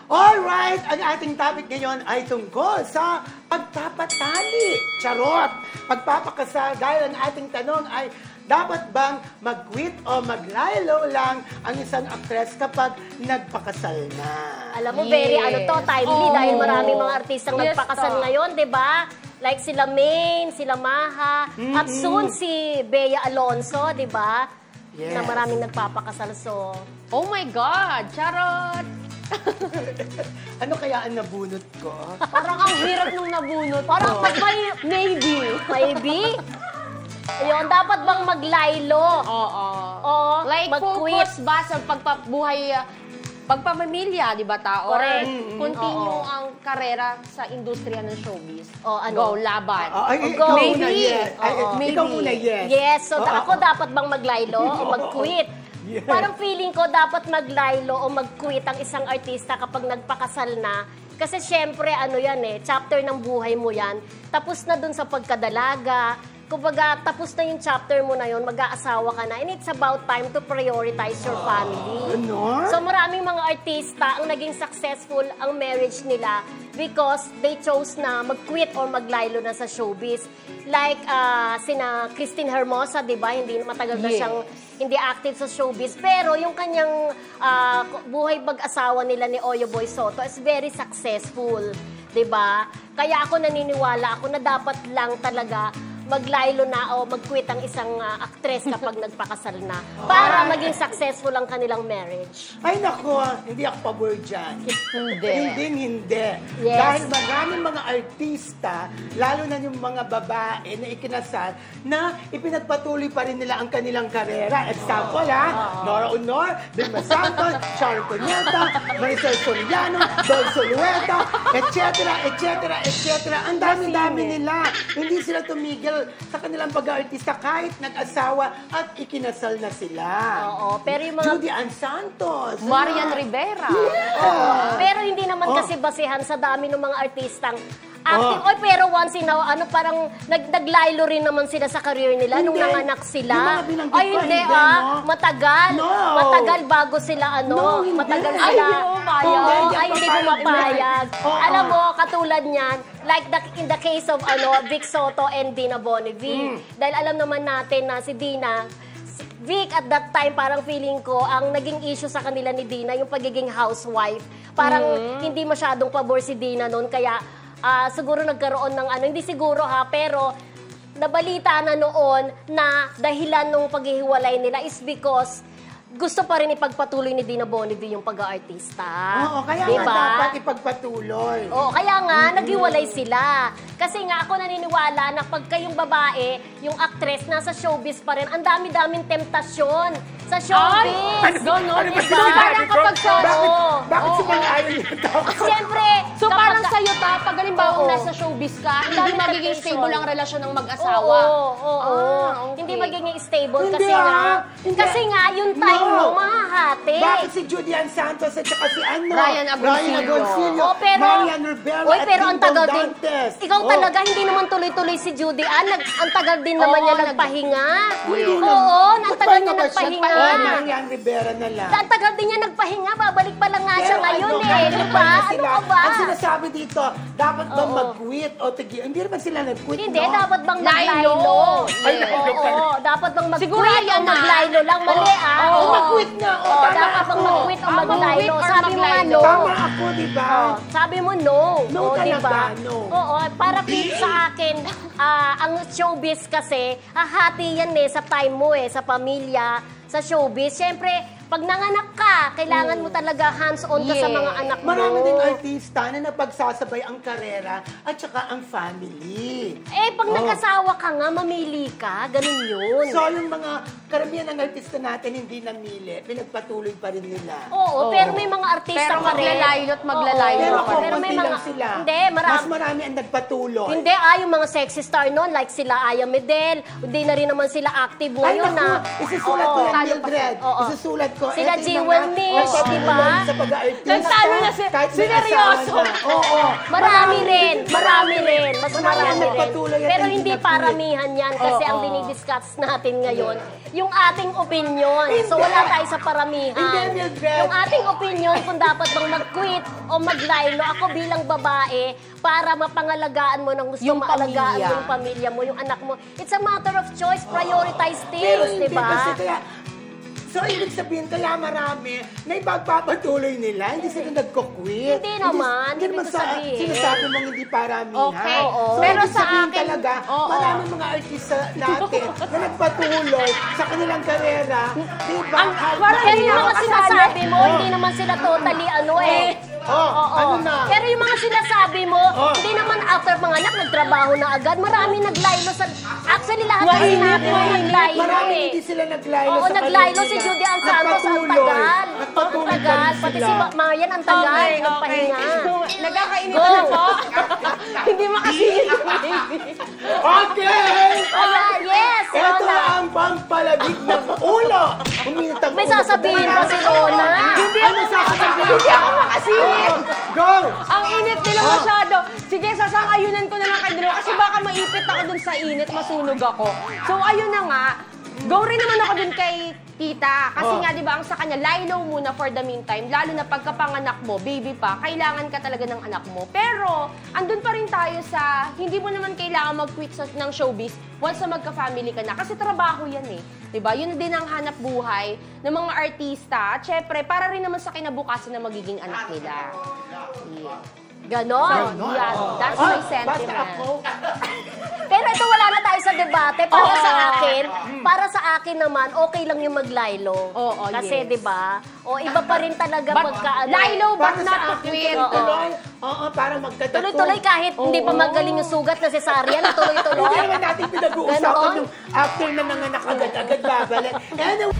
Alright, ang ating topic ngayon ay tungkol sa pagpapatali. Charot! Pagpapakasal dahil ang ating tanong ay dapat bang mag-quit o maglaylo lang ang isang actress kapag nagpakasal na? Alam mo, very timely dahil maraming mga artistang nagpakasal ngayon, di ba? Like sila Maine, sila Maha, at soon si Bea Alonzo, di ba? Yes. Na maraming nagpapakasal, so... Oh my God! Charot! Ano kaya ang nabunot ko? Parang ang hirap nung nabunot. Parang maybe. Maybe? Ayun, dapat bang maglaylo? Oo. O Like, mag-quit? focus ba sa pagpabuhay, pagpamamilya, di ba, tao? Correct. Continue ang karera sa industriya ng showbiz. Ano? Go, laban. Go. Maybe. Maybe. Ikaw muna, yes. Yes, so ako dapat bang maglaylo o mag-quit? Yes. Parang feeling ko dapat maglaylo o mag-quit ang isang artista kapag nagpakasal na. Kasi syempre, ano yan chapter ng buhay mo yan. Tapos na dun sa pagkadalaga. Kumbaga, tapos na yung chapter mo na yun, mag-aasawa ka na. And it's about time to prioritize your family. Ano? So maraming mga artista ang naging successful ang marriage nila because they chose na mag-quit or maglaylo na sa showbiz. Like sina Christine Hermosa, di ba? Hindi matagal na siyang hindi active sa showbiz. Pero yung kanyang buhay mag-asawa nila ni Oyo Boy Soto is very successful. Di ba? Kaya ako naniniwala ako na dapat lang talaga maglaylo na o mag-quit ang isang actress kapag nagpakasal na para maging successful ang kanilang marriage. Ay nako, hindi ako pabor dyan. Hindi. Yes. Dahil maraming mga artista, lalo na yung mga babae na ikinasal, na ipinagpatuloy pa rin nila ang kanilang karera. Example Nora Honor, Vilma Santos, Sharon Cuneta, Maricel Soriano, Dol Solueta, etc. Ang dami-dami nila. Hindi sila tumigil sa kanilang pag-aartista kahit nag-asawa at ikinasal na sila. Oo, pero yung mga... Judy Ann Santos. Marian Rivera. Yeah. Pero hindi naman kasi basihan sa dami ng mga artistang acting. Pero once in a while, parang naglaylo rin naman sila sa career nila nung nanganak sila. Hindi no? Matagal. No. Matagal bago sila matagal sila. Hindi pumapayag. Alam mo, katulad niyan, like in the case of Vic Soto and Dina Bonneville. Dahil alam naman natin na si Vic at that time, parang feeling ko, ang naging issue sa kanila ni Dina, yung pagiging housewife. Parang hindi masyadong pabor si Dina noon, kaya siguro nagkaroon ng hindi siguro pero nabalita na noon na dahilan ng paghihiwalay nila is because gusto pa rin ipagpatuloy ni Dina Bonneville yung pag-aartista. Oo, kaya nga dapat ipagpatuloy. Oo, kaya nga, naghiwalay sila. Kasi nga, ako naniniwala na pagka yung babae, yung actress, nasa showbiz pa rin, ang dami-daming temptasyon sa showbiz. Parang kapag Bakit sumangayon yung tao? Siyempre, so parang sa'yo pag halimbawa nasa showbiz ka, hindi magiging stable ang relasyon ng mag-asawa. Hindi magiging stable kasi nga, yung time mo mahahati. Bakit si Judy Ann Santos at saka si Ryan Agoncillo. Marian Rivera at pero ang tagal din. Dantes. Ikaw talaga, hindi naman tuloy-tuloy si Judy Ann. Ang tagal din naman niya nagpahinga. Ang tagal niya nagpahinga. Marian Rivera na lang. Ang tagal din niya nagpahinga. Babalik pa lang nga siya ngayon Di ba? Ano ka ba? Ang sinasabi dito, dapat bang mag-quit o tigil? Hindi naman sila nag-quit, Hindi, dapat bang maglaylo? Dapat bang mag-quit o maglaylo lang? Mali mag-quit na. Dapat bang mag-quit o maglaylo? Sabi mo nga no. Tama ako, di ba? Sabi mo no. No talaga, no. Oo, para sa akin, ang showbiz kasi, hahati yan sa time mo sa pamilya, sa showbiz. Siyempre, pag nanganak ka, kailangan mo talaga hands-on ka sa mga anak mo. Marami ding artista na napagsasabay ang karera at saka ang family. Pag nag-asawa ka nga, mamili ka. Ganun yun. So, yung mga karamihan ng artista natin hindi namili, pinagpatuloy pa rin nila. Oo, pero may mga artista pa rin. Maglalaylo pa rin. Pero may mga sila. Hindi, mas marami ang nagpatuloy. Hindi, yung mga sexy star noon, like sila Aya Medel, hindi na rin naman sila active ngayon na. Isusulat ko yan, Mildred. Isusulat ko, Sila eto yung Jewel mga Nish, nagpatuloy di ba? sa pag-aartista. Nagtalo na kahit may sineryoso. asawa na. Oo. Marami rin. Mas marami nagpatuloy rin. at Pero hindi hindi nag-quit. paramihan yan kasi ang dinidiscuss natin ngayon, yung ating opinion. So wala tayo sa paramihan. Hindi, Mildred. Yung ating opinion kung dapat bang mag-quit o mag-lilo, ako bilang babae, para mapangalagaan mo ng gusto Yung maalagaan pamilya. mo yung pamilya mo, yung anak mo. It's a matter of choice. Prioritize Pero things, hindi di ba? kasi kaya, so ibig sabihin kaya marami na ipagpapatuloy nila, hindi sila nagko-quit. Hindi naman, Hindi ibig naman ko sa, sabihin. sinasabi mong hindi paramihan. Okay. Oo. So, Pero ibig sa sabihin akin- talaga, Oo. maraming mga artista natin na nagpatuloy sa kanilang karera, di ba? Pero yung mga sinasabi mo, hindi naman sila totally Oh, ano na? Pero yung mga sinasabi mo, Oh. hindi naman after manganak, nagtrabaho na agad. Marami naglaylo sa... Actually, lahat ng Mainit, sinabi mo mainit. naglaylo Marami eh. hindi sila naglaylo Oo, sa naglaylo karera si nila. Judy Ann Santos, ang Nagpatuloy. tagal. Ang Nagpatuloy pa tagal. rin Pati sila. si Mayan, ang tagal. Nagpahinga. Nagkakainit Go. na po. Hindi makasingit yung baby. Okay! Yes, Ito Rona. ang pampalabig ng ulo. Huminit ang May ulo. sasabihin ba si Rona? Hindi ako sasabihin. Hindi ako makasingit. Go! Ang init nila masyado. Sige, sasang-ayunan ko na lang kay Drew kasi baka maipit ako dun sa init, masunog ako. So, ayun na nga. Go rin naman ako dun kay tita. Kasi nga, di ba, ang sa kanya, lie low muna for the meantime. Lalo na pagkapanganak mo, baby pa, kailangan ka talaga ng anak mo. Pero, andun pa rin tayo sa, hindi mo naman kailangan mag-quit ng showbiz once na magka-family ka na. Kasi trabaho yan eh. Diba? Yun din ang hanap buhay ng mga artista. At syempre, para rin naman sa kinabukasan na magiging anak nila. Yeah. Ganon. Yan. That's Ah, my basta sentiment. ako. Pero ito wala na tayo sa debate. Para sa akin naman, okay lang yung maglaylo. Oo, Kasi yes. 'di ba? O iba pa rin talaga pagka Lie low Para but sa not to akin, quit. tuloy-tuloy. Oo, para magkatato. tuloy-tuloy kahit hindi pa magaling yung sugat na cesarean, tuloy-tuloy. Hindi naman natin pinag-uusapan Ganon. yung after na nanganak agad-agad babalik. Anyway,